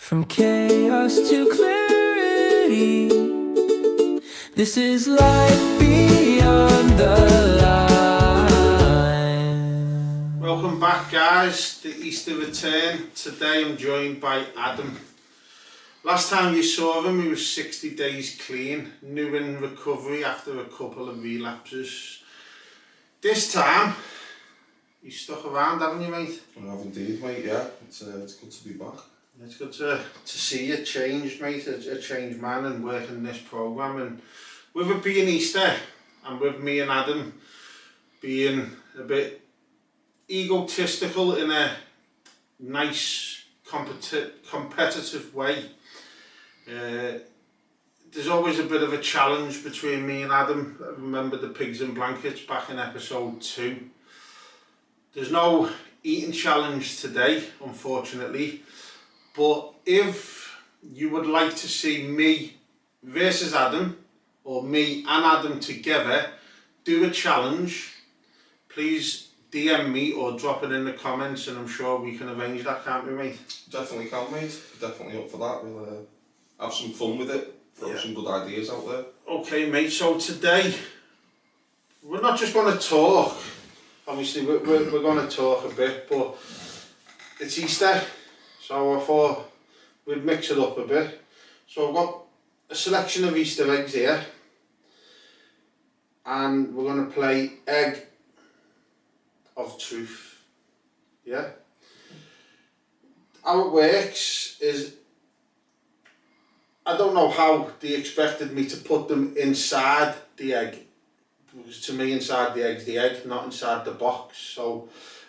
From chaos to clarity, this is life beyond the line. Welcome back, guys, to Easter Return. Today I'm joined by Adam. Last time you saw him, he was 60 days clean, new in recovery after a couple of relapses. This time, you stuck around, haven't you, mate? I have indeed, mate, yeah. It's good to be back. It's good to see you changed, mate, a changed man and working this programme. And with it being Easter, and with me and Adam being a bit egotistical in a nice, competitive way, there's always a bit of a challenge between me and Adam. I remember the pigs and blankets back in episode 2. There's no eating challenge today, unfortunately. But if you would like to see me versus Adam, or me and Adam together, do a challenge, please DM me or drop it in the comments and I'm sure we can arrange that, can't we, mate? Definitely can, mate. Definitely up for that. We'll have some fun with it, throw some good ideas out there. Okay, mate, so today, we're not just going to talk. Obviously, we're going to talk a bit, but it's Easter. So I thought we'd mix it up a bit. So I've got a selection of Easter eggs here. And we're going to play Egg of Truth. Yeah? How it works is, I don't know how they expected me to put them inside the egg. Because to me, inside the egg's the egg, not inside the box. So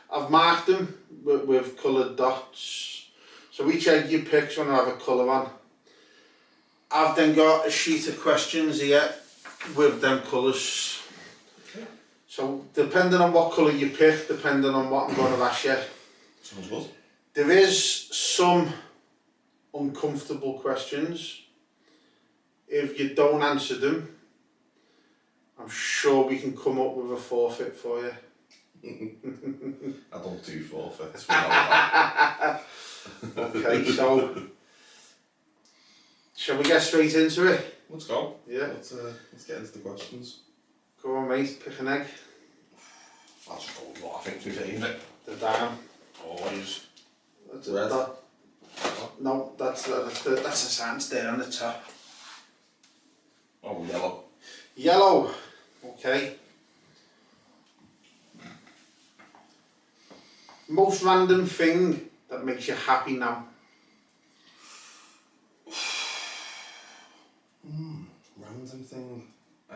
I've marked them with coloured dots. So each egg you pick's going to have a colour on. I've then got a sheet of questions here with them colours. Okay. So depending on what colour you pick, depending on what I'm going to ask you. Sounds good. There is some uncomfortable questions. If you don't answer them, I'm sure we can come up with a forfeit for you. I don't do forfeits. Okay, so shall we get straight into it? Let's go. Yeah. Let's get into the questions. Go on, mate, pick an egg. I'll just go with what I think's my favourite. The down. Always. That's Red. No, that's a sand there on the top. Oh, yellow. Yellow. Okay. Most random thing that makes you happy now. Random thing. I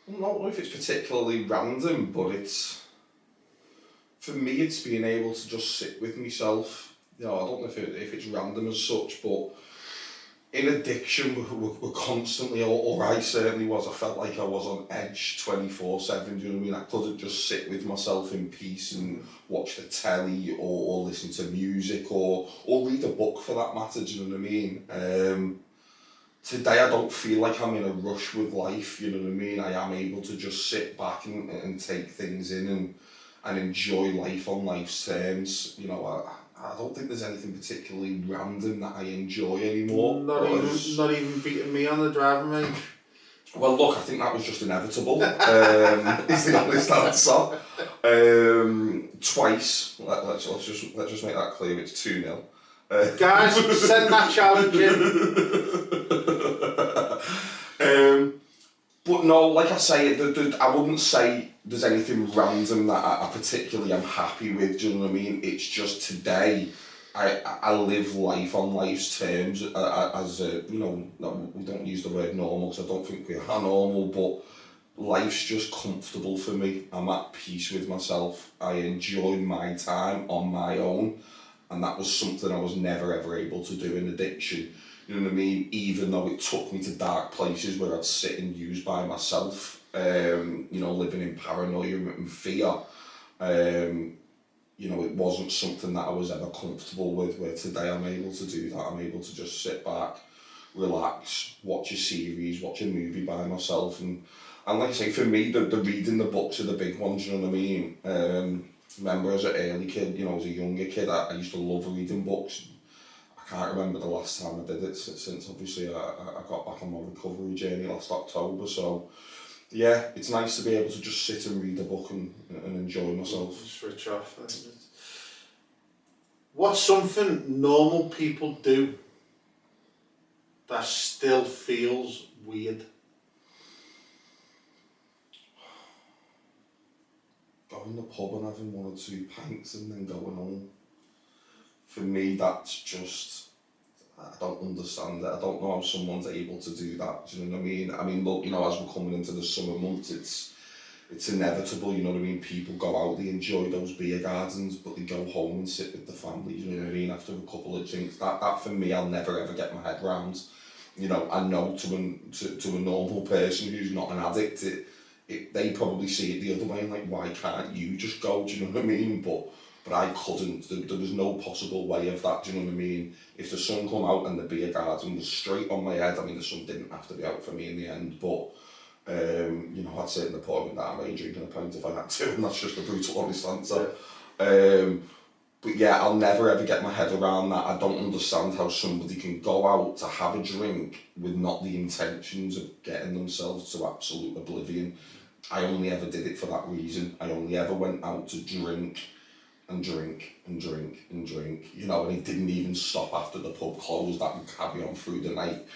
don't know if it's particularly random, but for me it's being able to just sit with myself. You know, I don't know if it's random as such, but in addiction we're constantly, or I certainly was, I felt like I was on edge 24/7, do you know what I mean? I couldn't just sit with myself in peace and watch the telly or listen to music or read a book for that matter, do you know what I mean? Today I don't feel like I'm in a rush with life, you know what I mean? I am able to just sit back and take things in and enjoy life on life's terms. You know, I don't think there's anything particularly random that I enjoy anymore. Not even beating me on the driving range. Well, look, I think that was just inevitable. Is the honest answer. Twice. Let's just make that clear. It's 2-0. Guys, send that challenge in. But no, like I say, I wouldn't say there's anything random that I particularly am happy with, do you know what I mean? It's just today, I live life on life's terms as you know, we don't use the word normal because I don't think we are normal, but life's just comfortable for me. I'm at peace with myself. I enjoy my time on my own, and that was something I was never ever able to do in addiction. You know what I mean? Even though it took me to dark places where I'd sit and use by myself, you know, living in paranoia and fear, you know, it wasn't something that I was ever comfortable with, where today I'm able to do that. I'm able to just sit back, relax, watch a series, watch a movie by myself. And like I say, for me, the reading the books are the big ones, you know what I mean? remember as an early kid, you know, as a younger kid, I used to love reading books. I can't remember the last time I did it since obviously I got back on my recovery journey last October. So yeah, it's nice to be able to just sit and read a book and enjoy myself. Switch off. What's something normal people do that still feels weird? Going to the pub and having 1 or 2 pints and then going home. For me, that's just, I don't understand it. I don't know how someone's able to do that. Do you know what I mean? I mean, look, you know, as we're coming into the summer months, it's inevitable, you know what I mean? People go out, they enjoy those beer gardens, but they go home and sit with the family, you know what I mean, after a couple of drinks. That for me, I'll never ever get my head round. You know, I know to a normal person who's not an addict, they probably see it the other way and like, why can't you just go, do you know what I mean? But I couldn't, there was no possible way of that, do you know what I mean? If the sun come out and the beer garden was straight on my head, I mean the sun didn't have to be out for me in the end, but you know, I'd sit in the pub and that way drinking a pint if I had to, and that's just a brutal honest answer. But yeah, I'll never ever get my head around that. I don't understand how somebody can go out to have a drink with not the intentions of getting themselves to absolute oblivion. I only ever did it for that reason. I only ever went out to drink and drink and drink and drink, you know, and it didn't even stop after the pub closed. That would carry on through the night,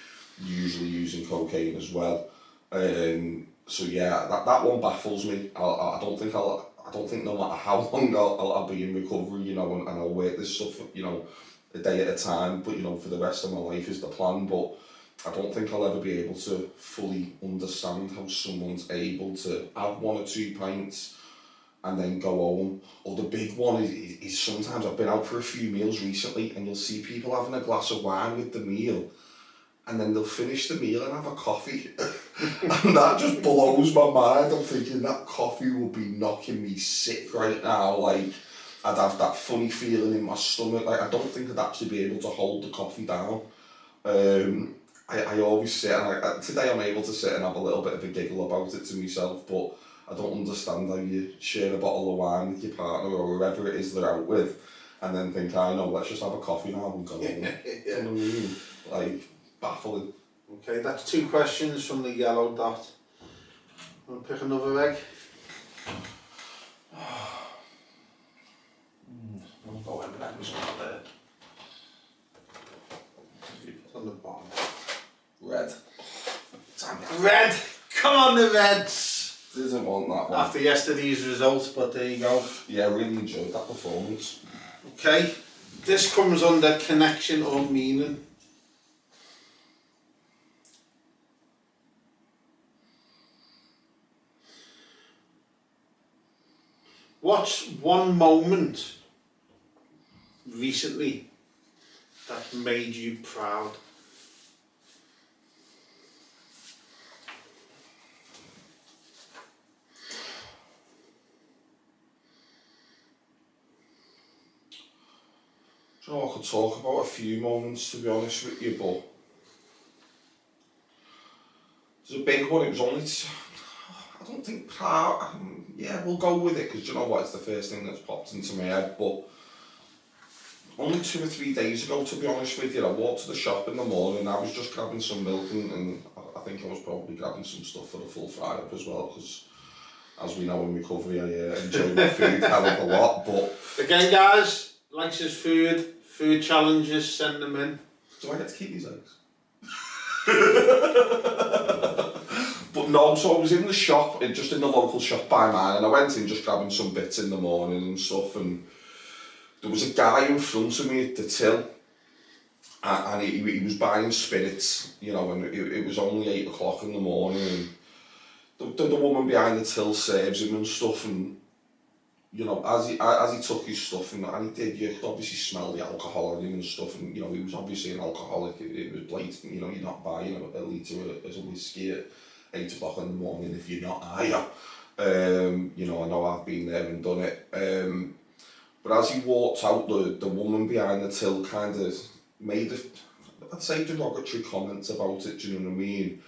usually using cocaine as well. So yeah, that one baffles me. I don't think no matter how long I'll be in recovery, you know, and I'll work this stuff, you know, a day at a time, but you know, for the rest of my life is the plan. But I don't think I'll ever be able to fully understand how someone's able to have 1 or 2 pints and then go home. Or the big one is sometimes I've been out for a few meals recently and you'll see people having a glass of wine with the meal and then they'll finish the meal and have a coffee. And that just blows my mind. I'm thinking that coffee will be knocking me sick right now. Like, I'd have that funny feeling in my stomach. Like, I don't think I'd actually be able to hold the coffee down. I always sit and today I'm able to sit and have a little bit of a giggle about it to myself, but I don't understand how you share a bottle of wine with your partner or whoever it is they're out with and then think, I know, let's just have a coffee now and go home. Yeah. You know what I mean? Like, baffling. Okay, that's 2 questions from the yellow dot. Want to pick another egg? I'll go in, but that was not there. It's on the bottom. Red. Red! Come on the Reds! Didn't want that one. After yesterday's results, but there you go. Yeah, I really enjoyed that performance. Okay, this comes under connection or meaning. What's one moment recently that made you proud? Do you know, I could talk about a few moments, to be honest with you, but there's a big one. It was only, I don't think proud, yeah, we'll go with it, because you know what, it's the first thing that's popped into my head, but only 2 or 3 days ago, to be honest with you, I walked to the shop in the morning, I was just grabbing some milk, and I think I was probably grabbing some stuff for the full fry-up as well, because as we know in recovery, I enjoy my food hell of a lot, but... Again guys, likes his food challenges, send them in. Do I get to keep these eggs? But no, so I was in the shop, just in the local shop by mine, and I went in just grabbing some bits in the morning and stuff, and there was a guy in front of me at the till, and he was buying spirits, you know, and it was only 8 o'clock in the morning, and the woman behind the till serves him and stuff, and you know, as he took his stuff, and he did, you could obviously smell the alcohol on him and stuff, and you know, he was obviously an alcoholic, it was blatant, you know, you're not buying a litre of whiskey at 8 o'clock in the morning if you're not, are you? You know, I know I've been there and done it, but as he walked out, the woman behind the till kind of made I'd say derogatory comments about it, do you know what I mean?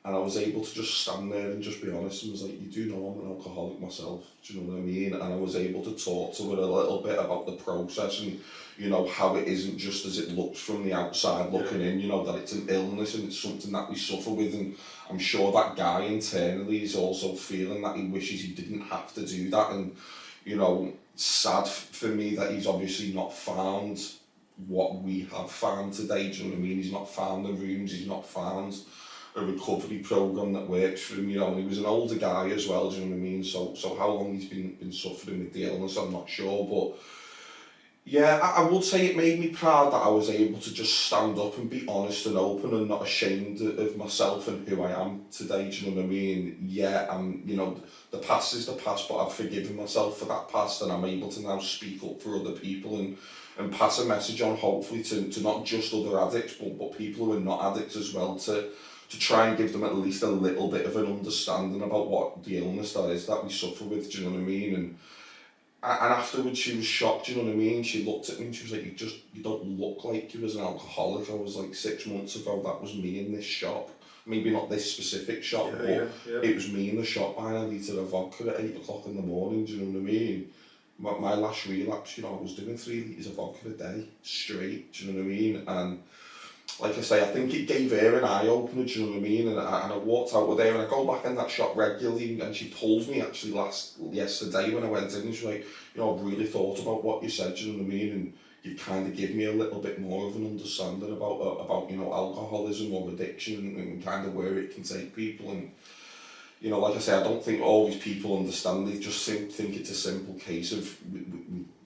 And I was able to just stand there and just be honest and was like, you do know I'm an alcoholic myself, do you know what I mean? And I was able to talk to her a little bit about the process and, you know, how it isn't just as it looks from the outside looking in, you know, that it's an illness and it's something that we suffer with. And I'm sure that guy internally is also feeling that he wishes he didn't have to do that. And, you know, sad for me that he's obviously not found what we have found today, do you know what I mean? He's not found the rooms, he's not found a recovery program that works for him, you know, and he was an older guy as well, do you know what I mean? So how long he's been suffering with the illness, I'm not sure, but yeah, I would say it made me proud that I was able to just stand up and be honest and open and not ashamed of myself and who I am today, do you know what I mean? Yeah, you know, the past is the past, but I've forgiven myself for that past and I'm able to now speak up for other people and pass a message on, hopefully, to not just other addicts, but people who are not addicts as well, to try and give them at least a little bit of an understanding about what the illness that is that we suffer with, do you know what I mean? And afterwards she was shocked, do you know what I mean? She looked at me and she was like, you don't look like you was an alcoholic. I was like, 6 months ago, that was me in this shop. Maybe not this specific shop, it was me in the shop buying a litre of vodka at 8 o'clock in the morning, do you know what I mean? My last relapse, you know, I was doing 3 litres of vodka a day, straight, do you know what I mean? And like I say, I think it gave her an eye-opener, do you know what I mean? And I walked out with her, and I go back in that shop regularly, and she pulled me actually yesterday when I went in, and she was like, you know, I've really thought about what you said, do you know what I mean? And you've kind of given me a little bit more of an understanding about you know, alcoholism or addiction and kind of where it can take people. And, you know, like I say, I don't think always people understand. They just think it's a simple case of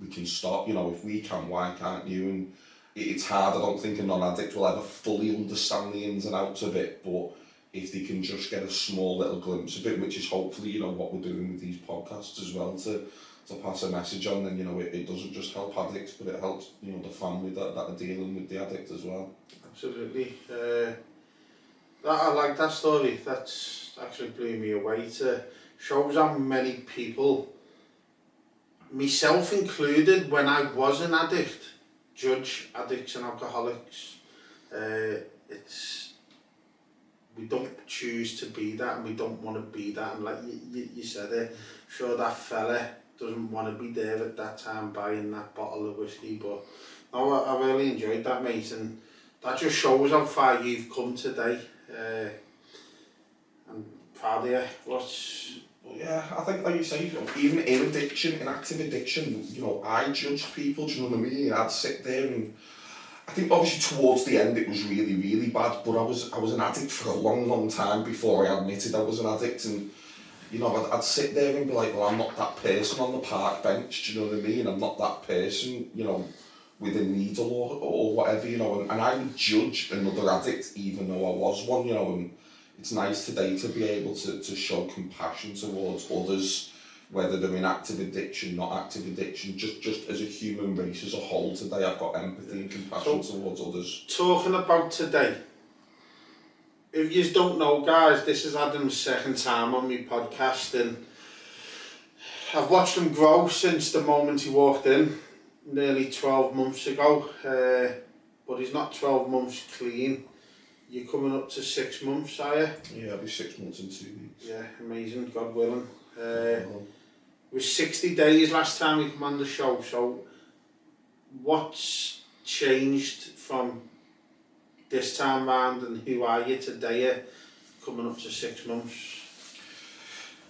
we can stop, you know, if we can, why can't you? And it's hard. I don't think a non-addict will ever fully understand the ins and outs of it, but if they can just get a small little glimpse of it, which is hopefully, you know, what we're doing with these podcasts as well, to pass a message on, then, you know, it doesn't just help addicts, but it helps, you know, the family that are dealing with the addict as well. Absolutely. I like that story. That's actually blew me away. It shows how many people, myself included, when I was an addict, judge addicts and alcoholics. We don't choose to be that, and we don't want to be that. And like you said it, sure, that fella doesn't want to be there at that time buying that bottle of whiskey, but no, I really enjoyed that, mate, and that just shows how far you've come today. I'm proud of you. Yeah, I think, like you say, you know, even in addiction, in active addiction, you know, I judged people, do you know what I mean? I'd sit there and I think obviously towards the end it was really, really bad, but I was an addict for a long, long time before I admitted I was an addict. And, you know, I'd sit there and be like, well, I'm not that person on the park bench, do you know what I mean? I'm not that person, you know, with a needle or whatever, you know, and I would judge another addict even though I was one, you know, and it's nice today to be able to show compassion towards others, whether they're in active addiction, not active addiction, just as a human race as a whole today. I've got empathy and compassion towards others. Talking about today, if you don't know, guys, this is Adam's second time on my podcast, and I've watched him grow since the moment he walked in, nearly 12 months ago, but he's not 12 months clean. You're coming up to 6 months, are you? Yeah, I'll be 6 months and 2 weeks. Yeah, amazing, God willing. It was 60 days last time you come on the show, so what's changed from this time round, and who are you today, coming up to 6 months?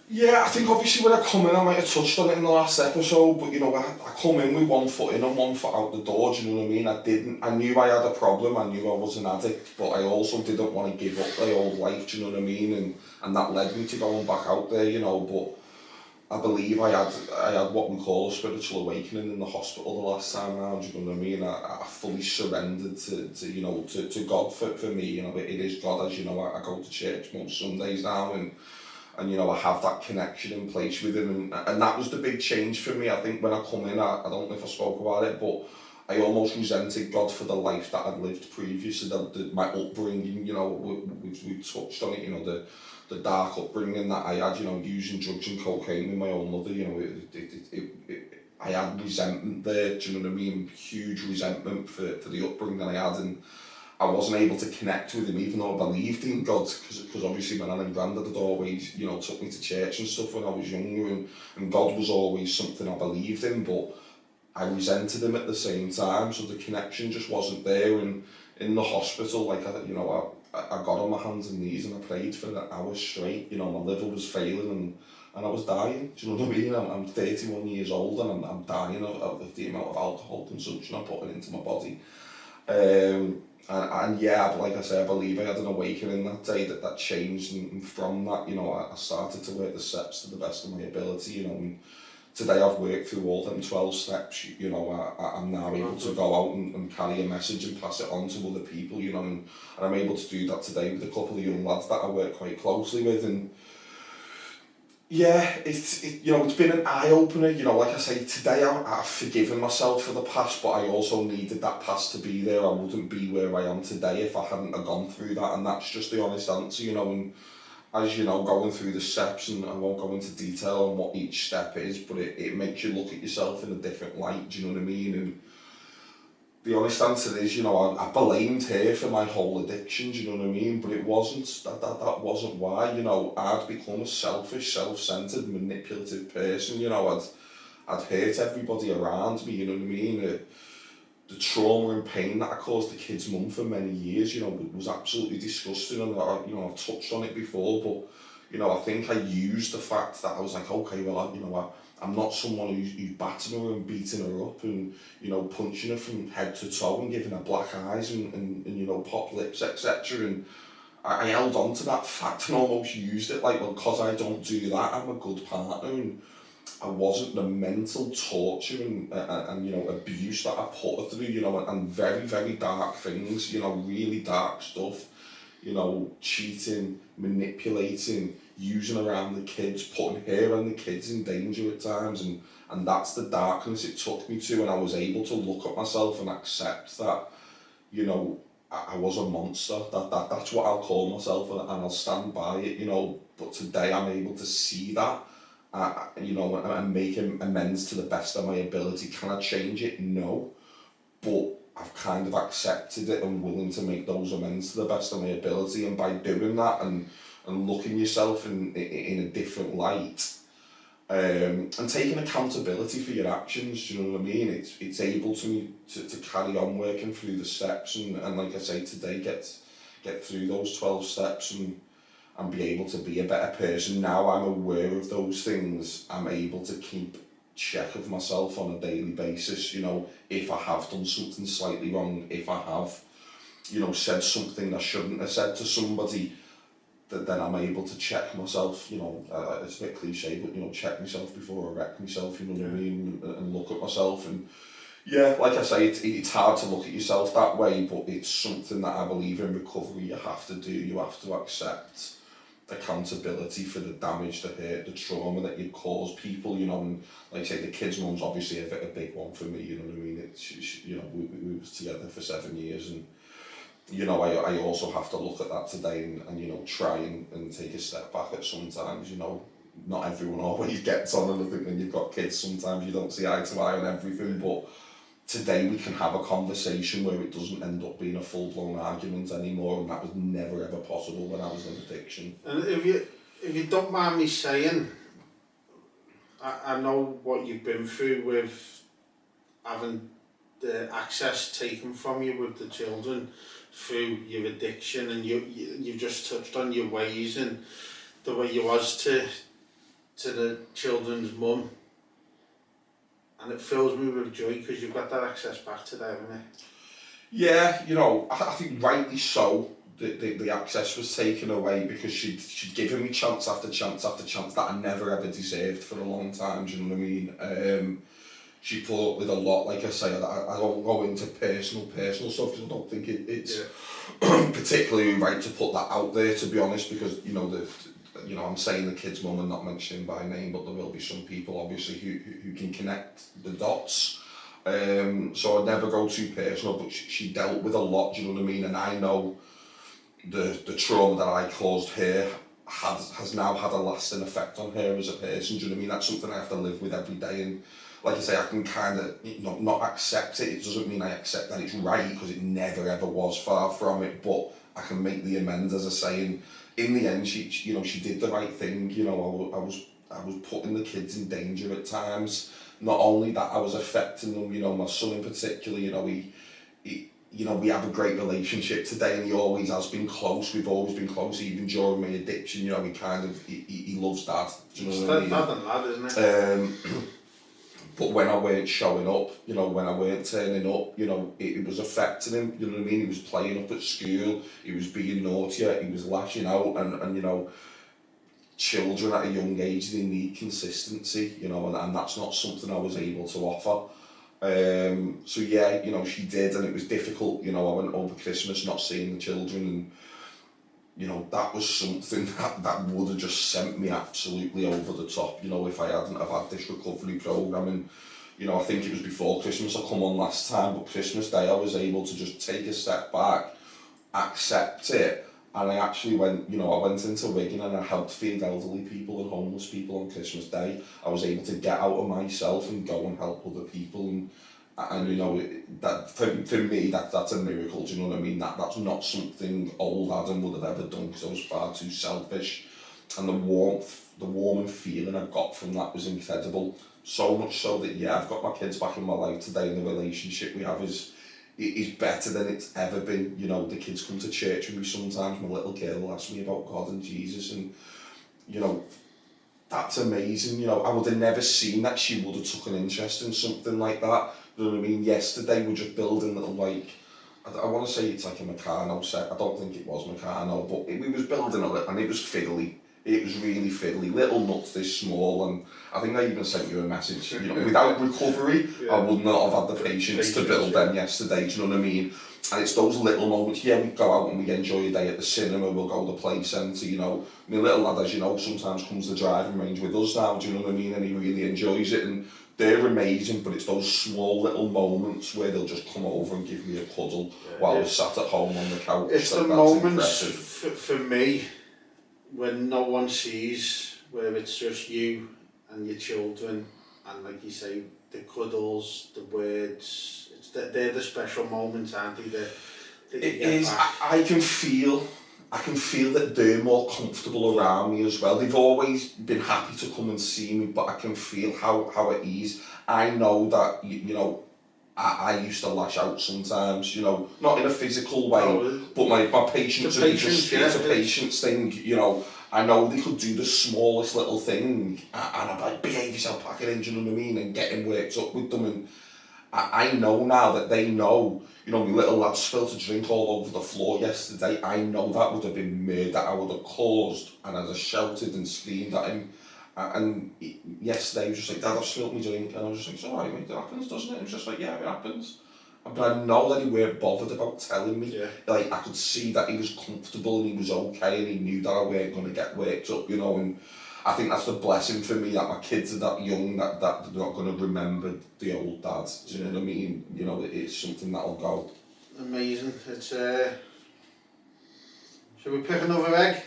Yeah, I think obviously when I come in, I might have touched on it in the last episode, but you know, I come in with 1 foot in and 1 foot out the door, do you know what I mean? I knew I had a problem, I knew I was an addict, but I also didn't want to give up my old life, do you know what I mean? And that led me to going back out there, you know, but I believe I had what we call a spiritual awakening in the hospital the last time round, you know what I mean? I fully surrendered to you know, to God for me, you know, it is God, as you know, I go to church most Sundays now, and you know, I have that connection in place with him, and that was the big change for me. I think when I come in, I don't know if I spoke about it, but I almost resented God for the life that I'd lived previously, my upbringing, you know, we touched on it, you know, the dark upbringing that I had, you know, using drugs and cocaine with my own mother, you know, I had resentment there, do you know what I mean? Huge resentment for the upbringing I had, and I wasn't able to connect with him even though I believed in God, because obviously my nan and granddad had always, you know, took me to church and stuff when I was younger, and God was always something I believed in, but I resented him at the same time, so the connection just wasn't there. And in the hospital, like, I got on my hands and knees and I prayed for an hour straight. You know, my liver was failing and I was dying. Do you know what I mean? I'm 31 years old and I'm dying of the amount of alcohol consumption I'm putting into my body. And yeah, like I say, I believe I had an awakening that day that changed, and from that, you know, I started to work the steps to the best of my ability, you know, and today I've worked through all them 12 steps, you know, I'm now able to go out and carry a message and pass it on to other people, you know, and I'm able to do that today with a couple of young lads that I work quite closely with. And yeah, you know, it's been an eye-opener, you know, like I say, today I've forgiven myself for the past, but I also needed that past to be there. I wouldn't be where I am today if I hadn't have gone through that, and that's just the honest answer, you know. And as you know, going through the steps, and I won't go into detail on what each step is, but it makes you look at yourself in a different light, do you know what I mean? And the honest answer is, you know, I blamed her for my whole addiction, do you know what I mean? But it wasn't, that wasn't why, you know. I'd become a selfish, self-centred, manipulative person, you know. I'd hurt everybody around me, you know what I mean? The trauma and pain that I caused the kid's mum for many years, you know, was absolutely disgusting, and you know, I've touched on it before, but you know, I think I used the fact that I was like, okay, well, I'm not someone who's battering her and beating her up and, you know, punching her from head to toe and giving her black eyes and you know, pop lips, etc. And I held on to that fact and almost used it like, well, because I don't do that, I'm a good partner. And I wasn't the mental torture and you know, abuse that I put her through, you know, and very, very dark things, you know, really dark stuff, you know, cheating, manipulating, using around the kids, putting her and the kids in danger at times, and that's the darkness it took me to, and I was able to look at myself and accept that, you know, I was a monster, that's what I'll call myself, and I'll stand by it, you know. But today I'm able to see that, you know, and make amends to the best of my ability. Can I change it? No. But I've kind of accepted it and willing to make those amends to the best of my ability. And by doing that and looking yourself in a different light, and taking accountability for your actions, do you know what I mean? It's able to carry on working through the steps and like I say, today get through those 12 steps and be able to be a better person. Now I'm aware of those things, I'm able to keep check of myself on a daily basis, you know, if I have done something slightly wrong, if I have, you know, said something I shouldn't have said to somebody, then I'm able to check myself, you know, it's a bit cliche, but, you know, check myself before I wreck myself, you know what I mean, and look at myself. And yeah, like I say, it's hard to look at yourself that way, but it's something that I believe in recovery you have to do. You have to accept accountability for the damage, the hurt, the trauma that you cause people, you know. And like I say, the kid's mum's obviously a big one for me, you know what I mean. It's, you know, we was together for 7 years, and you know, I also have to look at that today and you know, try and take a step back at sometimes, you know. Not everyone always gets on, and I think when you've got kids sometimes you don't see eye to eye on everything, but today we can have a conversation where it doesn't end up being a full-blown argument anymore, and that was never ever possible when I was in addiction. And if you don't mind me saying, I know what you've been through with having the access taken from you with the children through your addiction, and you've just touched on your ways and the way you was to the children's mum. And it fills me with joy because you've got that access back today, haven't you? Yeah, you know, I think rightly so. The access was taken away because she'd given me chance after chance after chance that I never ever deserved for a long time. Do you know what I mean? She put up with a lot. Like I say, I don't go into personal stuff because I don't think it's particularly right to put that out there, to be honest. Because you know I'm saying the kid's mum and not mentioning by name, but there will be some people obviously who can connect the dots. So I'd never go too personal, but she dealt with a lot, do you know what I mean? And I know the trauma that I caused her has now had a lasting effect on her as a person, do you know what I mean? That's something I have to live with every day. And like I say, I can kind of not accept it. It doesn't mean I accept that it's right, because it never ever was, far from it. But I can make the amends, as I say. And in the end, she did the right thing. I was putting the kids in danger at times. Not only that, I was affecting them. My son in particular. We have a great relationship today, and he always has been close. We've always been close, even during my addiction. He loves Dad. Do you know what I mean? Dad and lad, isn't it? But when I weren't showing up, when I weren't turning up, it was affecting him. You know what I mean? He was playing up at school. He was being naughtier. He was lashing out, and children at a young age, they need consistency. And that's not something I was able to offer. So yeah, she did, and it was difficult. I went over Christmas not seeing the children, and that was something that would have just sent me absolutely over the top. If I hadn't have had this recovery program. And I think it was before Christmas I come on last time, but Christmas Day I was able to just take a step back, accept it. And I actually went into Wigan, and I helped feed elderly people and homeless people on Christmas Day. I was able to get out of myself and go and help other people, and that for me that's a miracle. Do you know what I mean? That's not something old Adam would have ever done, because I was far too selfish. And the warm feeling I got from that was incredible. So much so that I've got my kids back in my life today, and the relationship we have is better than it's ever been. The kids come to church with me sometimes. My little girl will ask me about God and Jesus, and that's amazing. I would have never seen that she would have took an interest in something like that. You know what I mean? Yesterday we're just building little, I want to say it's like a Meccano set. I don't think it was Meccano, but we was building a little, and it was fiddly. It was really fiddly, little nuts this small, and I think I even sent you a message. Without recovery, I would not have had the patience to build them yesterday. Do you know what I mean? And it's those little moments. Yeah, we go out and we enjoy a day at the cinema. We'll go to the play centre. My little lad, as sometimes comes to the driving range with us now. Do you know what I mean? And he really enjoys it, and they're amazing. But it's those small little moments where they'll just come over and give me a cuddle while we're sat at home on the couch. It's the moments for me when no one sees, where it's just you and your children, and like you say, the cuddles, the words, they're the special moments, aren't they? That it is. I can feel that they're more comfortable around me as well. They've always been happy to come and see me, but I can feel how at ease. I know that I used to lash out sometimes, not in a physical way, but my patience it's a patience thing, I know they could do the smallest little thing, and I'd like, behave yourself, pack it in, do you know what I mean, and getting worked up with them. And I know now that they know, my little lad spilled a drink all over the floor yesterday. I know that would have been murder I would have caused, and I'd have shouted and screamed at him. And yesterday he was just like, Dad, I've spilled my drink. And I was just like, it's alright mate, it happens, doesn't it? And he was just like, yeah, it happens. But I know that he weren't bothered about telling me. Yeah. Like, I could see that he was comfortable and he was okay, and he knew that I weren't going to get worked up, and I think that's the blessing for me, that my kids are that young, that they're not going to remember the old dad. Do you know what I mean? It's something that'll go. Amazing. It's should we pick another egg?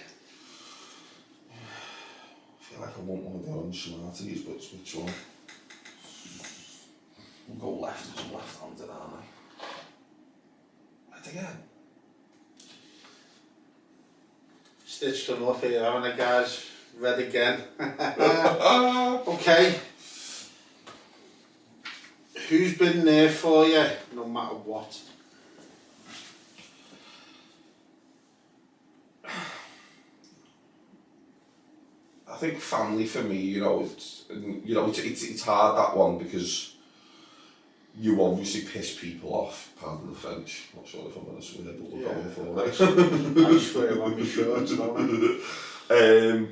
I feel like I want one of the orange Smarties, but it's which one? We'll go left, because I'm left-handed, aren't I? Right again. Stitched them up here, haven't I, guys? Red again. Okay. Who's been there for you, no matter what? I think family for me, it's hard, that one, because you obviously piss people off, pardon the French. Not sure if I'm going to swear, but we're going for it. I swear on my shorts, don't I?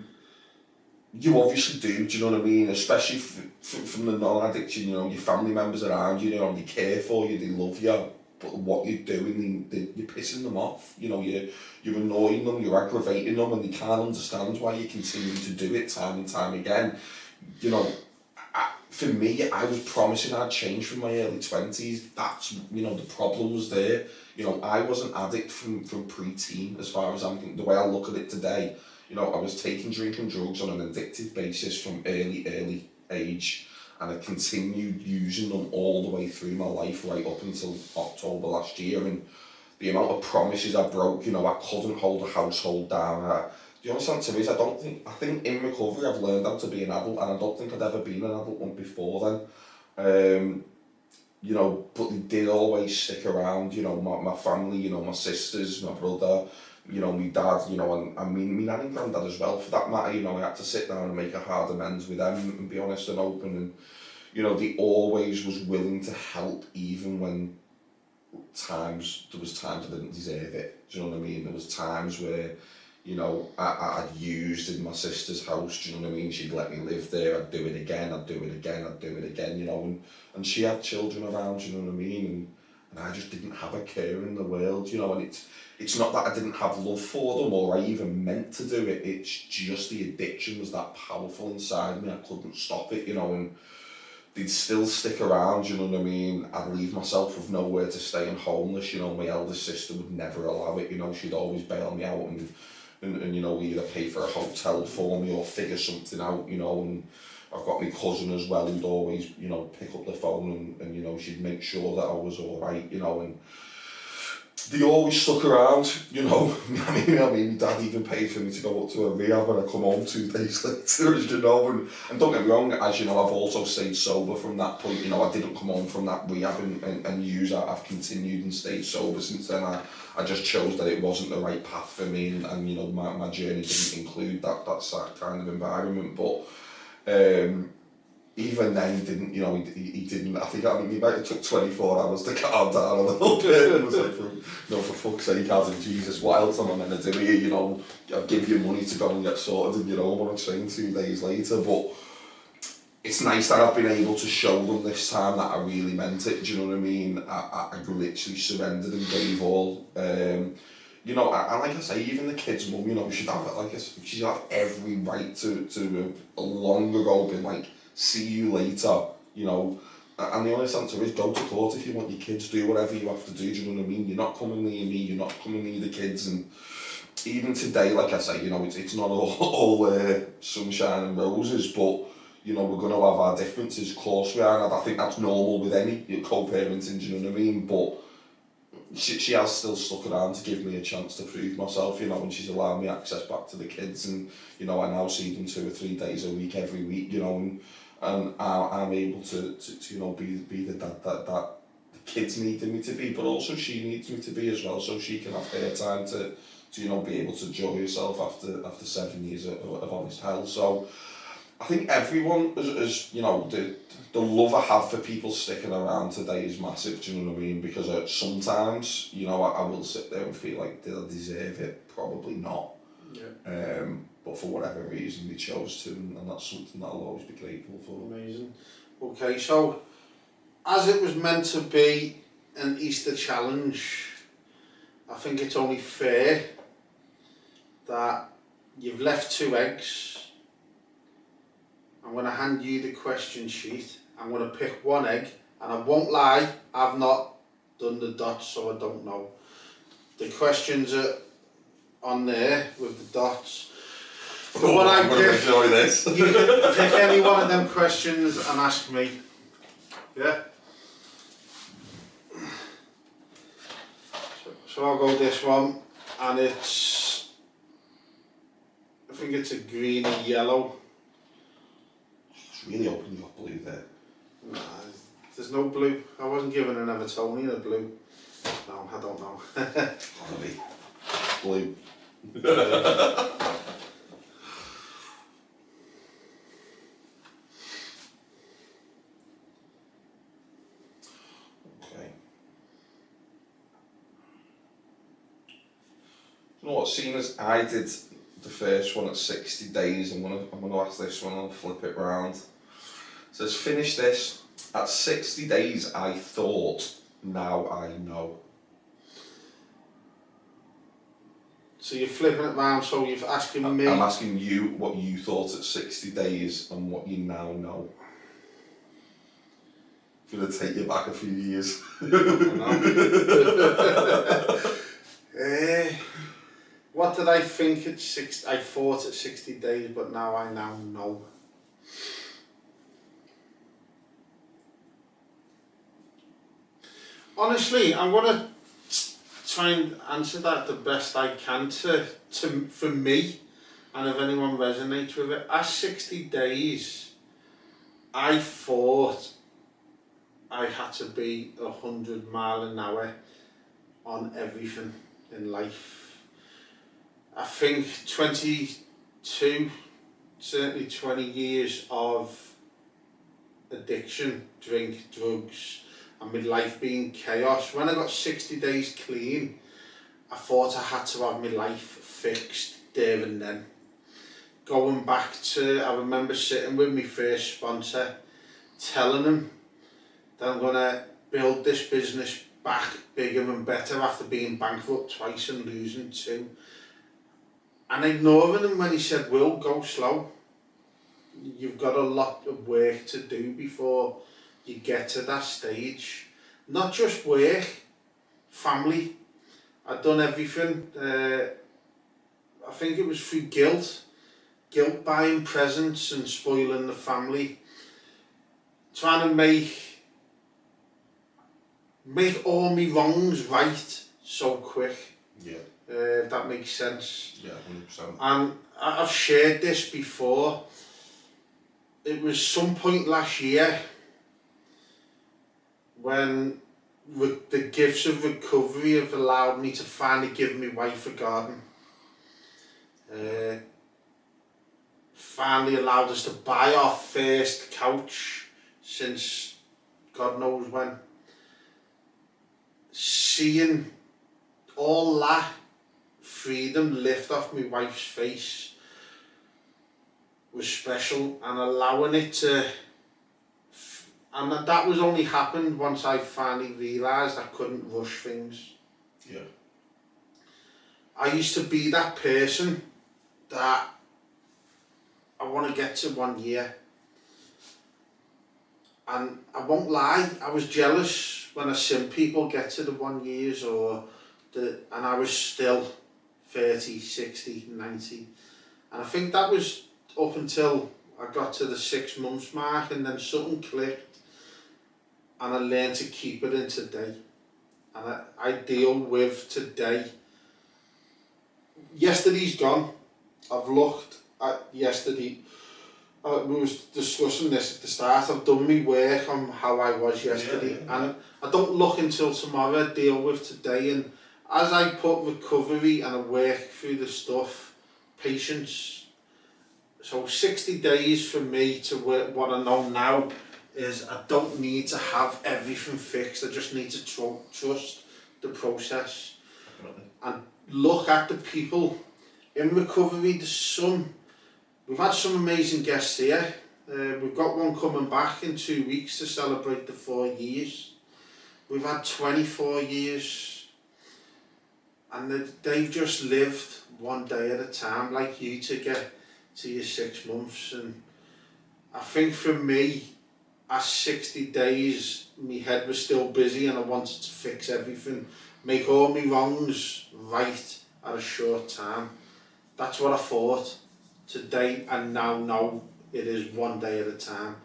You obviously do you know what I mean? Especially from the non-addicts, your family members around you, they care for you, they love you, but what you're doing, you're pissing them off. You're annoying them, you're aggravating them, and they can't understand why you continue to do it time and time again. For me, I was promising I'd change from my early 20s. That's, the problem was there. I was an addict from pre-teen, as far as I'm thinking. The way I look at it today, I was taking drink and drugs on an addictive basis from early age. and I continued using them all the way through my life, right up until October last year. And the amount of promises I broke, you know, I couldn't hold a household down. The honest answer is, I think in recovery I've learned how to be an adult, and I don't think I'd ever been an adult one before then. You know, but they did always stick around, you know, my family, you know, my sisters, my brother, you know, my dad, you know, and I mean, my nan and granddad as well, for that matter. You know, I had to sit down and make a hard amends with them and be honest and open, and, you know, they always was willing to help, even when there was times I didn't deserve it. Do you know what I mean? There was times where, you know, I'd used in my sister's house. Do you know what I mean? She'd let me live there. I'd do it again. I'd do it again. I'd do it again. You know, and she had children around. You know what I mean? And I just didn't have a care in the world. You know, and it's not that I didn't have love for them or I even meant to do it. It's just the addiction was that powerful inside me. I couldn't stop it. You know, and they'd still stick around, you know what I mean? I'd leave myself with nowhere to stay and homeless, you know. My eldest sister would never allow it, you know. She'd always bail me out and you know, either pay for a hotel for me or figure something out, you know. And I've got my cousin as well who'd always, you know, pick up the phone and you know, she'd make sure that I was all right, you know. And they always stuck around, you know. I mean, my dad even paid for me to go up to a rehab when I come home 2 days later, as you know. And don't get me wrong, as you know, I've also stayed sober from that point. You know, I didn't come home from that rehab and use that. I've continued and stayed sober since then. I just chose that it wasn't the right path for me, and you know, my journey didn't include that kind of environment. But even then, he didn't, you know, he didn't, I think, I mean, he might have took 24 hours to calm down a little bit. It was like, for fuck's sake, Adam, Jesus, what else am I meant to do here? You know, I'll give you money to go and get sorted, and you know, I'm on a train 2 days later. But it's nice that I've been able to show them this time that I really meant it. Do you know what I mean? I literally surrendered and gave all. You know, and like I say, even the kid's mum, you know, she'd have every right to long ago been like, see you later, you know. And the honest answer is, go to court if you want your kids, do whatever you have to do, do you know what I mean? You're not coming near me, you're not coming near the kids. And even today, like I say, you know, it's not all sunshine and roses, but, you know, we're going to have our differences, of course we are, and I think that's normal with any co-parenting, do you know what I mean? But she has still stuck around to give me a chance to prove myself, you know, and she's allowed me access back to the kids, and, you know, I now see them 2 or 3 days a week, every week, you know, and I'm able to you know, be the dad that the kids needed me to be, but also she needs me to be as well, so she can have her time to you know, be able to enjoy herself after 7 years of honest hell. So I think everyone is you know, the love I have for people sticking around today is massive, do you know what I mean? Because sometimes, you know, I will sit there and feel like, did I deserve it? Probably not. Yeah. But for whatever reason, they chose to, and that's something that I'll always be grateful for. Amazing. Okay, so as it was meant to be an Easter challenge, I think it's only fair that you've left 2 eggs. I'm going to hand you the question sheet. I'm going to pick 1 egg, and I won't lie, I've not done the dots, so I don't know. The questions are on there with the dots. But when I'm going to enjoy this. You can pick any one of them questions and ask me. Yeah? So I'll go this one, and I think it's a greeny yellow. It's really opening up blue there. Nah, there's no blue. I wasn't given an Evertonian a blue. No, I don't know. Gotta be. Blue. Okay. You know what, seeing as I did the first one at 60 days, I'm gonna ask this one, I'll flip it round. It says, finish this. At 60 days I thought, now I know. So you're flipping it round, so you're asking me... I'm asking you what you thought at 60 days and what you now know. I'm going to take you back a few years. What did I think at 60? I thought at 60 days, but now I now know. Honestly, I'm gonna try and answer that the best I can for me, and if anyone resonates with it. At 60 days, I thought I had to be 100 mile an hour on everything in life. I think 22, certainly 20 years of addiction, drink, drugs, and my life being chaos. When I got 60 days clean, I thought I had to have my life fixed there and then. Going back to, I remember sitting with my first sponsor, telling him that I'm going to build this business back bigger and better after being bankrupt twice and losing two. And ignoring him when he said, "Will, go slow. You've got a lot of work to do before you get to that stage." Not just work, family. I'd done everything. I think it was through guilt buying presents and spoiling the family, trying to make all my wrongs right so quick. Yeah. If that makes sense. Yeah, 100%. And I've shared this before. It was some point last year when the gifts of recovery have allowed me to finally give my wife a garden. Finally allowed us to buy our first couch since God knows when. Seeing all that freedom lift off my wife's face was special, and allowing it to, and that was only happened once I finally realised I couldn't rush things. Yeah. I used to be that person that I want to get to 1 year, and I won't lie, I was jealous when I seen people get to the 1 years and I was still 30, 60, 90, and I think that was up until I got to the 6 months mark, and then something clicked and I learned to keep it in today, and I deal with today. Yesterday's gone. I've looked at yesterday. We was discussing this at the start. I've done my work on how I was yesterday, and I don't look until tomorrow. I deal with today, and as I put recovery and I work through the stuff, patience. So 60 days for me to work. What I know now is I don't need to have everything fixed. I just need to trust the process. Definitely. And look at the people in recovery. We've had some amazing guests here. We've got one coming back in 2 weeks to celebrate the 4 years. We've had 24 years, and they've just lived one day at a time, like you, to get to your 6 months. And I think for me, at 60 days, my head was still busy and I wanted to fix everything, make all my wrongs right at a short time. That's what I thought. Today I now know it is 1 day at a time,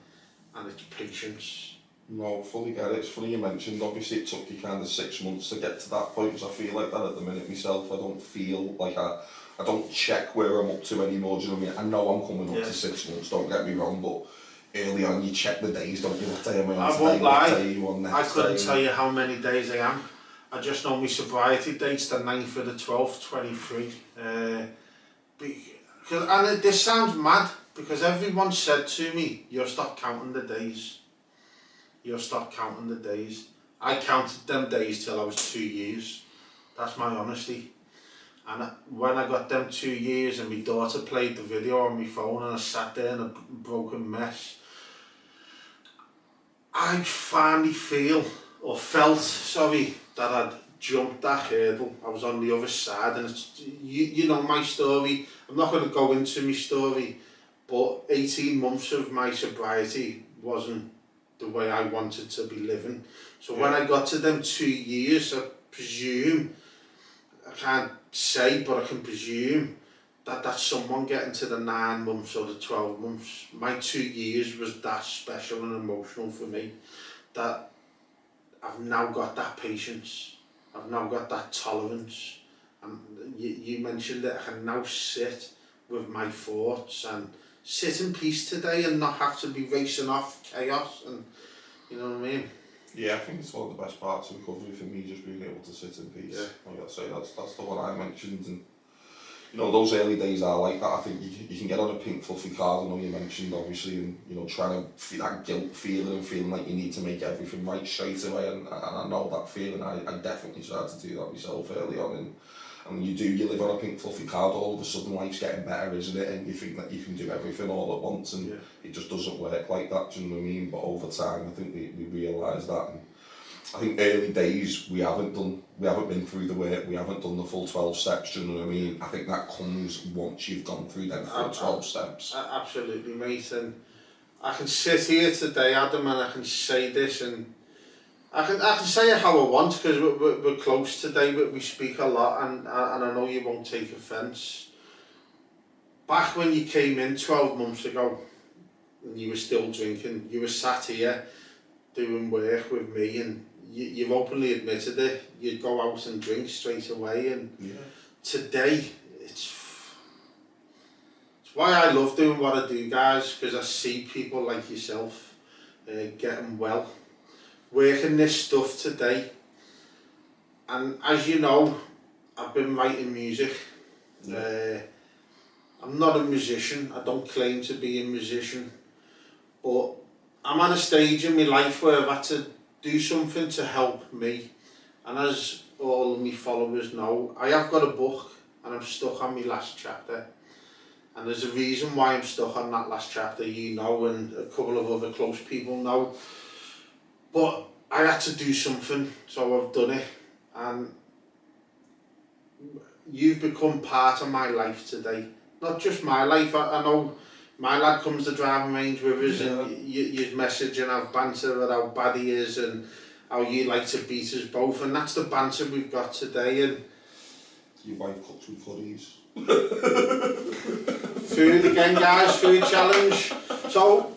and it's patience. No, fully get it. It's funny you mentioned, obviously it took you kind of 6 months to get to that point, because I feel like that at the minute myself. I don't feel like I don't check where I'm up to anymore, do you know what I mean? I know I'm coming up to 6 months, don't get me wrong, but early on you check the days, don't you? What day am I on I today? won't What lie, day are you on next I couldn't day? tell you how many days I am. I just know my sobriety date's the 9th of the 12th, 23. This sounds mad, because everyone said to me, "You'll stop counting the days. You'll stop counting the days." I counted them days till I was 2 years. That's my honesty. And when I got them 2 years and my daughter played the video on my phone and I sat there in a broken mess, I finally felt that I'd jumped that hurdle. I was on the other side, and you know my story. I'm not going to go into my story, but 18 months of my sobriety wasn't the way I wanted to be living. So when I got to them 2 years, I presume, I can't say, but I can presume that that's someone getting to the 9 months or the 12 months. My 2 years was that special and emotional for me, that I I've now got that patience. I've now got that tolerance. And you mentioned it, I can now sit with my thoughts and sit in peace today and not have to be racing off chaos, and you know what I mean? Yeah, I think it's one of the best parts of recovery for me, just being able to sit in peace. Yeah. Like I say, that's the one I mentioned, and you know, those early days are like that. I think you can get on a pink fluffy card, I know you mentioned obviously, and you know, trying to feel that guilt feeling and feeling like you need to make everything right straight away, and I know that feeling. I definitely started to do that myself early on, and you live on a pink fluffy card, all of a sudden life's getting better, isn't it? And you think that you can do everything all at once, and it just doesn't work like that, do you know what I mean? But over time, I think we realise that, and I think early days we haven't been through the work, we haven't done the full 12 steps, do you know what I mean? I think that comes once you've gone through them full 12 steps. Absolutely, mate, and I can sit here today, Adam, and I can say this, and I can say it how I want, because we're close today, but we speak a lot, and I know you won't take offence. Back when you came in 12 months ago, and you were still drinking, you were sat here doing work with me, and you've openly admitted it, you'd go out and drink straight away, and today, it's why I love doing what I do, guys, because I see people like yourself getting well, working this stuff today. And as you know, I've been writing music. I'm not a musician, I don't claim to be a musician, but I'm at a stage in my life where I've had to do something to help me. And as all of my followers know, I have got a book and I'm stuck on my last chapter. And there's a reason why I'm stuck on that last chapter, you know, and a couple of other close people know. But I had to do something, so I've done it. And you've become part of my life today. Not just my life, I know my lad comes to driving range with us, and you message and have banter about how bad he is and how you like to beat us both, and that's the banter we've got today. And your wife cooks with curries. Food again, guys, food challenge. So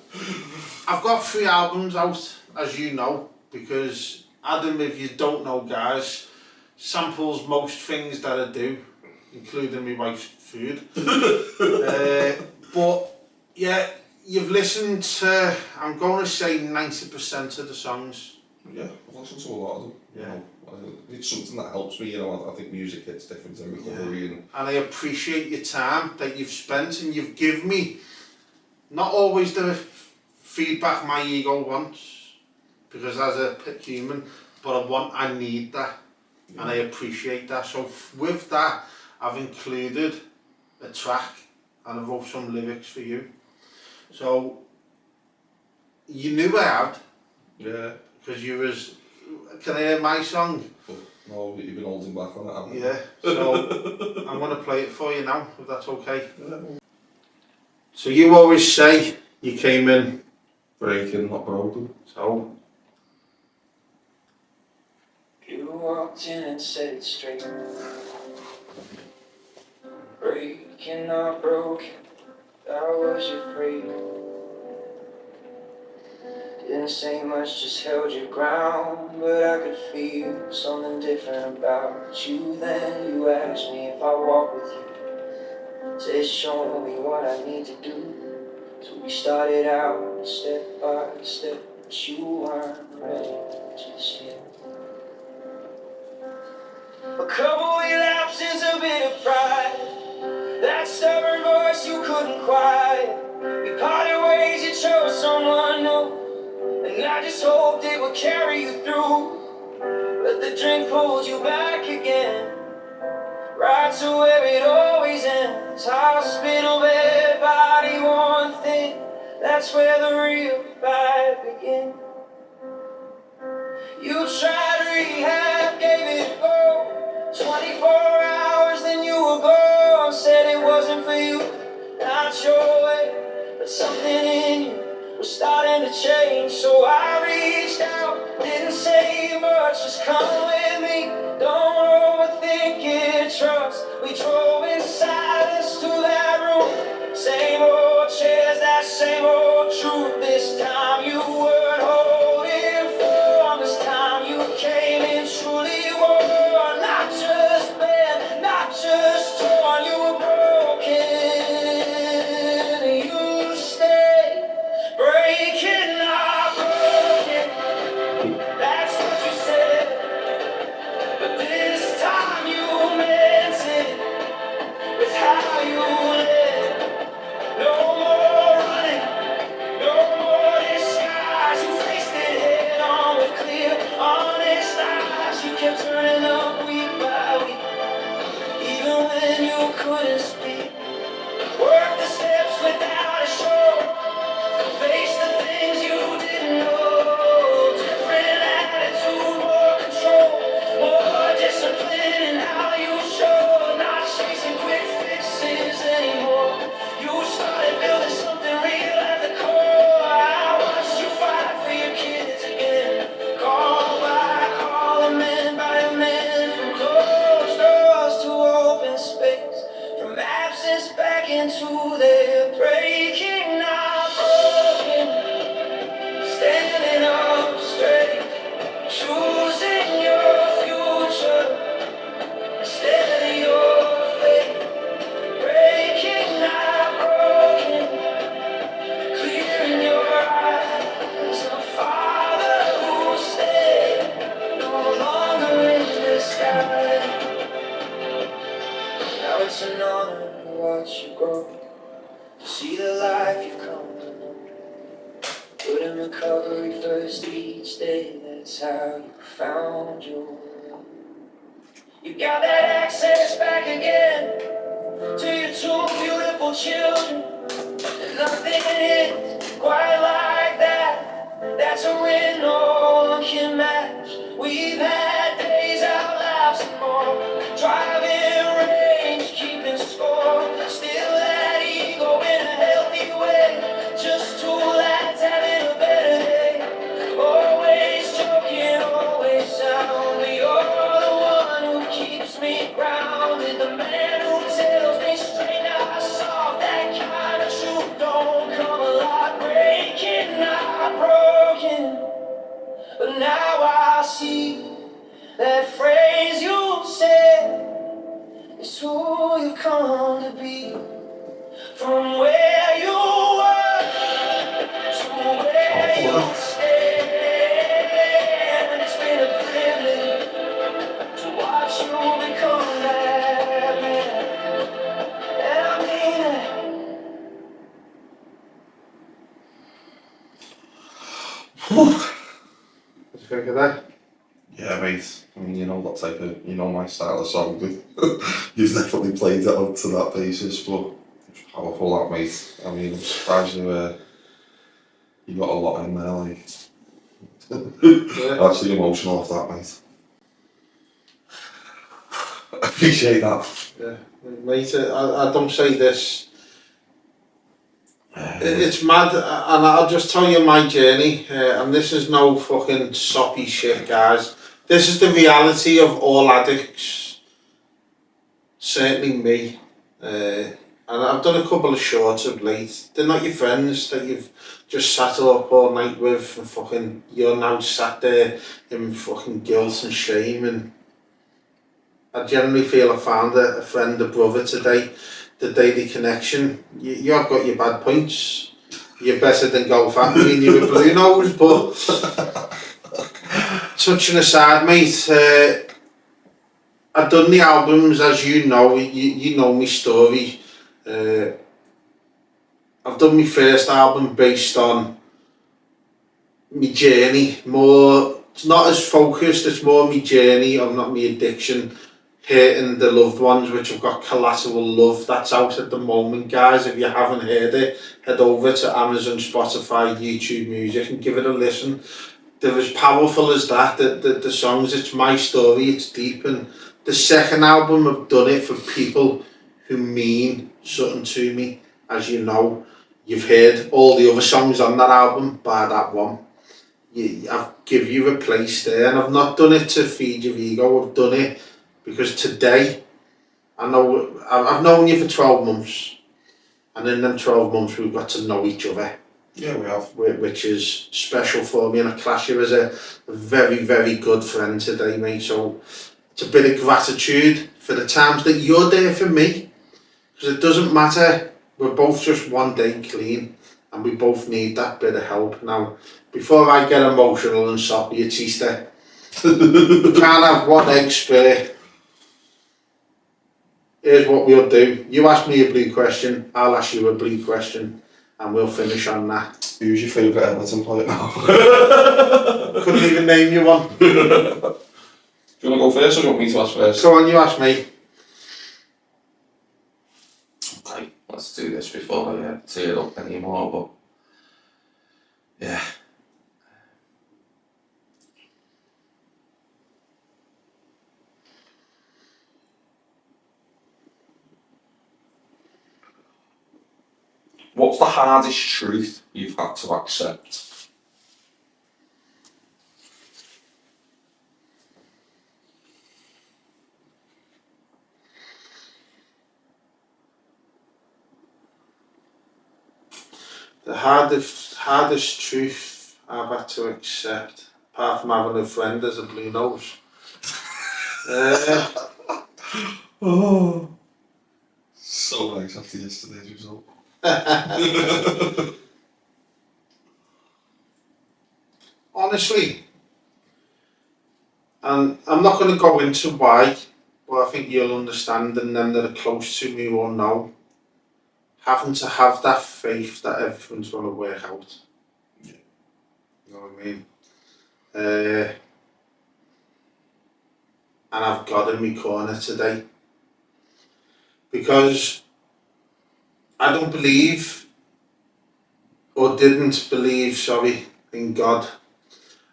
I've got 3 albums out, as you know, because Adam, if you don't know, guys, samples most things that I do, including my wife's food. But yeah, you've listened to, I'm going to say 90% of the songs. Yeah, I've listened to a lot of them. Yeah. You know, it's something that helps me, you know, I think music hits different in recovery. And I appreciate your time that you've spent, and you've given me not always the feedback my ego wants, because as a human, but I need that, and I appreciate that. So with that, I've included a track and I wrote some lyrics for you. So you knew I had. Yeah. Because you was, can I hear my song? But no, you've been holding back on it, haven't you? Yeah, so I'm going to play it for you now, if that's okay. Yeah. So you always say you came in Breaking, not broken. so You walked in and said it straight. Breaking, not broken. I was afraid. Didn't say much, just held your ground, but I could feel something different about you. Then you asked me if I walk with you. Said show me what I need to do. So we started out step by step, but you weren't ready just yet. A couple relapses, a bit of pride. That stubborn voice you couldn't quiet. We parted ways, you chose someone new. And I just hoped it would carry you through. But the drink pulled you back again, right to where it always ends. Hospital bed, body, one thing. That's where the real fight begins. You tried rehab, gave it a go. 24 hours, then you were gone. Said it wasn't for you, not your way. But something in you was starting to change. So I reached out, didn't say much, just come with me. Don't overthink it, trust. We drove in silence to that room. Same old chairs, that same old truth. This time you weren't holding firm. This time you choosing your future instead of your fate. Breaking, not broken, clearing your eyes. A father who stayed, no longer in the sky. Now it's an honor to watch you grow, to see the life you've come to know. Put in recovery first each day, that's how you found your way. You got that access back again to your two beautiful children. And nothing hits quite like that. That's a win no one can match. We've had days out, laughs and more. Driving range, keeping score. Still that ego in a healthy way. Just two lads having a better day. Always joking, always sound. But you're the one who keeps me grounded. The man who tells me straight, not soft. That kind of truth don't come a lot. Breaking, not broken. But now I see that phrase you said is who you've come to be. From where you were to where you stand, it's been a privilege to watch you become that man. And I mean it. What do you think of that? Yeah, mate. I mean, you know that type of, you know my style of song. You've definitely played it up to that basis, but it's powerful, that, mate. I mean, I'm surprised you got a lot in there, like. Yeah. Actually emotional off that, mate. I appreciate that. Yeah, mate, I don't say this. It's mad, and I'll just tell you my journey, and this is no fucking soppy shit, guys. This is the reality of all addicts, certainly me. And I've done a couple of shorts of late. They're not your friends that you've just sat up all night with, and fucking you're now sat there in fucking guilt and shame. And I generally feel I found a friend, a brother today. The daily connection. You have got your bad points. You're better than Golf at me and you were Blue Nose, but touching aside, mate, I've done the albums, as you know, you know my story. I've done my first album based on my journey, more, it's not as focused, it's more my journey of not my addiction, hurting the loved ones, which I've got Collateral Love, that's out at the moment, guys. If you haven't heard it, head over to Amazon, Spotify, YouTube Music and give it a listen. They're as powerful as that, the songs, it's my story, it's deep. And the second album, I've done it for people who mean something to me. As you know, you've heard all the other songs on that album, bar that one. I've give you a place there, and I've not done it to feed your ego, I've done it because today, I know I've known you for 12 months, and in them 12 months we've got to know each other. Yeah, we have. Which is special for me, and I class you as a very, very good friend today, mate. So it's a bit of gratitude for the times that you're there for me, because it doesn't matter, we're both just one day clean, and we both need that bit of help. Now, before I get emotional and soppy, it's Easter. We can't have one egg spare. Here's what we'll do. You ask me a blue question, I'll ask you a blue question, and we'll finish on that. Who's your favourite Everton player now? Couldn't even name you one. Do you want to go first or do you want me to ask first? Go on, you ask me. Okay, let's do this before I tear up anymore, but yeah. What's the hardest truth you've had to accept? The hardest truth I've had to accept. apart from having a friend as a blue nose. Oh, so nice after yesterday's result. Honestly, and I'm not going to go into why, but I think you'll understand, and them that are close to me will know, having to have that faith that everything's going to work out. Yeah. You know what I mean? And I've got in my corner today. Because I don't believe, or didn't believe, sorry, in God.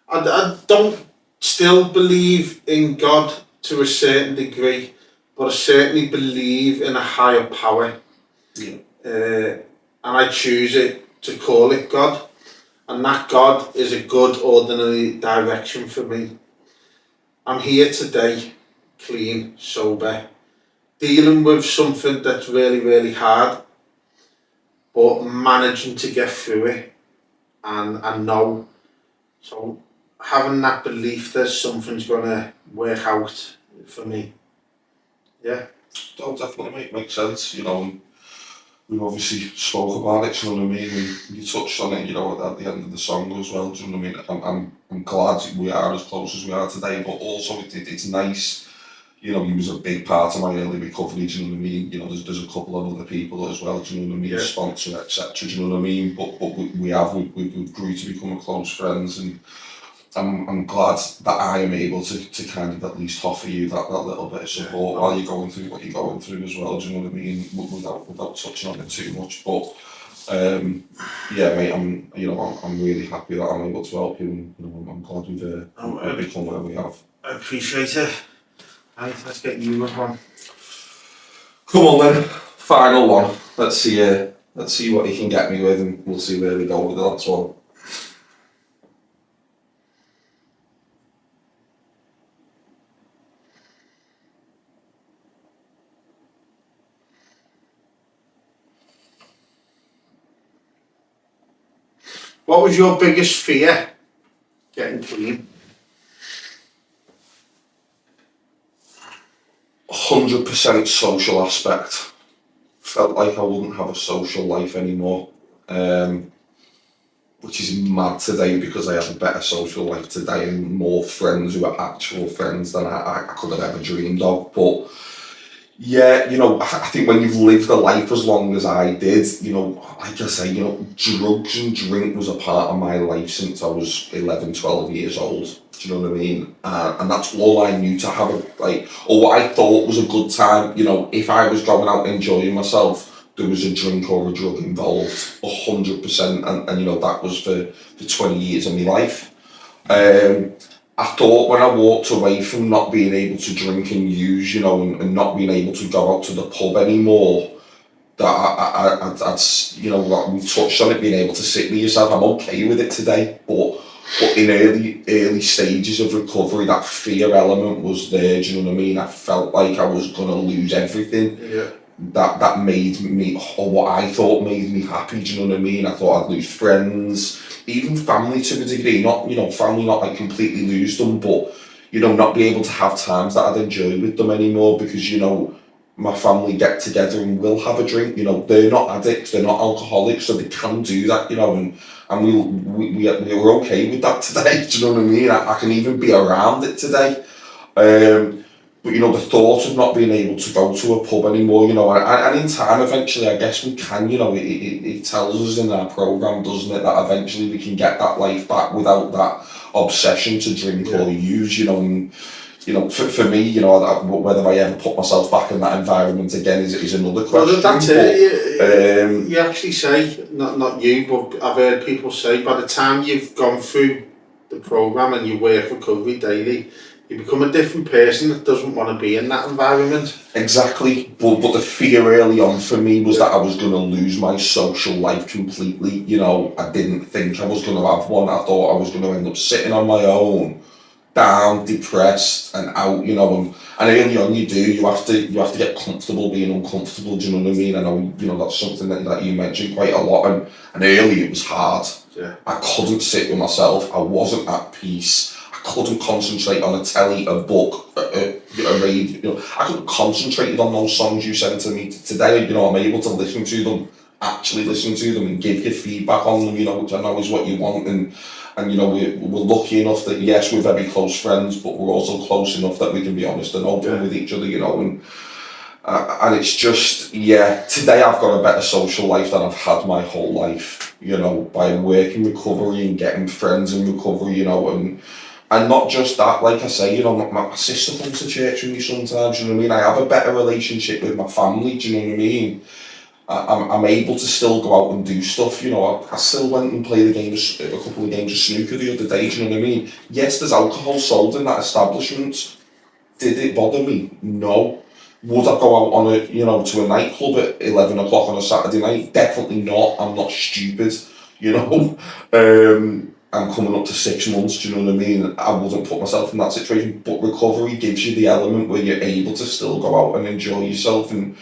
I don't still believe in God to a certain degree, but I certainly believe in a higher power. Yeah. And I choose it to call it God. And that God is a good ordinary direction for me. I'm here today, clean, sober, dealing with something that's really, really hard, but managing to get through it and know. So having that belief that something's going to work out for me. Yeah. That definitely makes sense, you know. We've obviously spoke about it, do you know what I mean? You touched on it, you know, at the end of the song as well, do you know what I mean? I'm glad we are as close as we are today, but also it's nice, you know, you was a big part of my early recovery, do you know what I mean? You know, there's a couple of other people as well, do you know what I mean? Yeah. Sponsor, etc., do you know what I mean? But we grew to become close friends, and I'm glad that I am able to kind of at least offer you that little bit of support while you're going through what you're going through as well, do you know what I mean? Without touching on it too much. But yeah, mate, I'm really happy that I'm able to help you, and you know, I'm glad we've become where we have. I appreciate it. Right, let's get you one. Come on then, final one. Let's see what you can get me with, and we'll see where we go with the next one. What was your biggest fear getting clean? 100% social aspect. Felt like I wouldn't have a social life anymore, which is mad today because I have a better social life today and more friends who are actual friends than I could have ever dreamed of. But yeah, you know, I think when you've lived a life as long as I did, you know, like I say, you know, drugs and drink was a part of my life since I was 11, 12 years old. Do you know what I mean? And that's all I knew to have or what I thought was a good time. You know, if I was going out enjoying myself, there was a drink or a drug involved, 100%. And you know, that was for 20 years of my life. I thought when I walked away from not being able to drink and use, you know, and not being able to go out to the pub anymore, that I'd you know, like we touched on it, being able to sit with yourself, I'm okay with it today, but in early stages of recovery, that fear element was there, do you know what I mean? I felt like I was going to lose everything. Yeah. That made me, or what I thought made me happy, do you know what I mean? I thought I'd lose friends, even family to a degree, not, you know, family not like completely lose them, but, you know, not be able to have times that I'd enjoy with them anymore because, you know, my family get together and will have a drink, you know, they're not addicts, they're not alcoholics, so they can do that, you know, and we're okay with that today, do you know what I mean? I can even be around it today. But you know, the thought of not being able to go to a pub anymore, you know, and in time eventually I guess we can, you know, it tells us in our programme, doesn't it, that eventually we can get that life back without that obsession to drink or use, you know, and, you know, for me, you know, whether I ever put myself back in that environment again is another question. Well, that's it. You actually say, not you, but I've heard people say, by the time you've gone through the programme and you work recovery daily, you become a different person that doesn't want to be in that environment. Exactly, but the fear early on for me was that I was going to lose my social life completely. You know, I didn't think I was going to have one. I thought I was going to end up sitting on my own, down, depressed, and out. You know, and early on you have to get comfortable being uncomfortable. Do you know what I mean? I know, you know, that's something that you mentioned quite a lot, and early it was hard. Yeah. I couldn't sit with myself. I wasn't at peace. I couldn't concentrate on a telly, a book, a radio. I couldn't concentrate on those songs you sent to me today. I'm able to listen to them, actually listen to them, and give you feedback on them. Which I know is what you want. And we're lucky enough that yes, we're very close friends, but we're also close enough that we can be honest and open with each other. And it's just, today I've got a better social life than I've had my whole life, by working recovery and getting friends in recovery, and not just that, like I say, my sister comes to church with me sometimes, you know what I mean? I have a better relationship with my family, do you know what I mean? I'm able to still go out and do stuff, I still went and played a couple of games of snooker the other day, do you know what I mean? Yes, there's alcohol sold in that establishment. Did it bother me? No. Would I go out on to a nightclub at 11 o'clock on a Saturday night? Definitely not. I'm not stupid, I'm coming up to 6 months, do you know what I mean? I wouldn't put myself in that situation, but recovery gives you the element where you're able to still go out and enjoy yourself and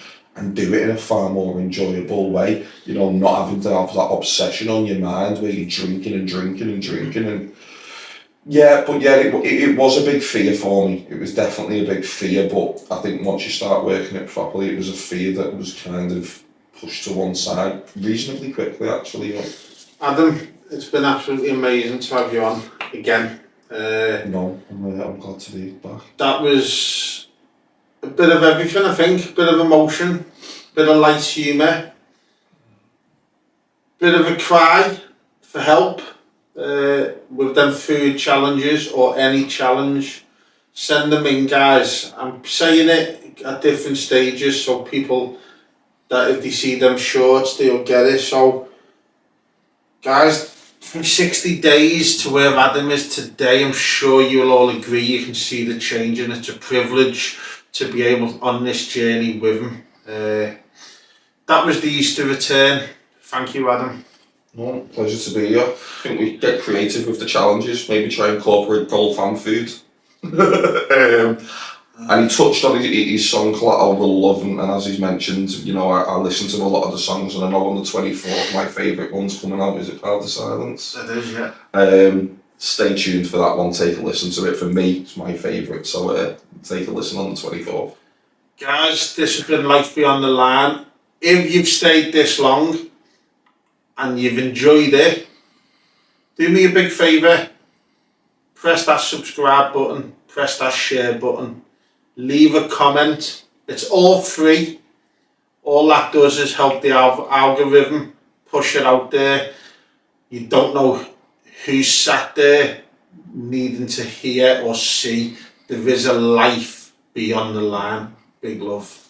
do it in a far more enjoyable way, not having to have that obsession on your mind where you're drinking and drinking and drinking and it was a big fear for me. It was definitely a big fear, but I think once you start working it properly, it was a fear that was kind of pushed to one side reasonably quickly, actually. Adam, it's been absolutely amazing to have you on again. No, I'm glad to be back. That was a bit of everything, I think. Bit of emotion, bit of light humour, bit of a cry for help. With them food challenges or any challenge, send them in, guys. I'm saying it at different stages so people that if they see them shorts they'll get it. So guys, from 60 days to where Adam is today, I'm sure you'll all agree you can see the change, and it's a privilege to be able on this journey with him. That was the Easter return. Thank you, Adam. No, pleasure to be here. I think we get creative with the challenges, maybe try and incorporate gold fan food. And he touched on his song Collateral Will Love, and as he's mentioned, I listen to a lot of the songs, and I know on the 24th my favourite one's coming out. Is it Power the Silence? It is, yeah. Stay tuned for that one, take a listen to it. For me, it's my favourite, so take a listen on the 24th. Guys, this has been Life Beyond the Line. If you've stayed this long and you've enjoyed it, do me a big favour, press that subscribe button, press that share button, leave a comment. It's all free. All that does is help the algorithm push it out there. You don't know who's sat there needing to hear or see. There is a life beyond the line. Big love.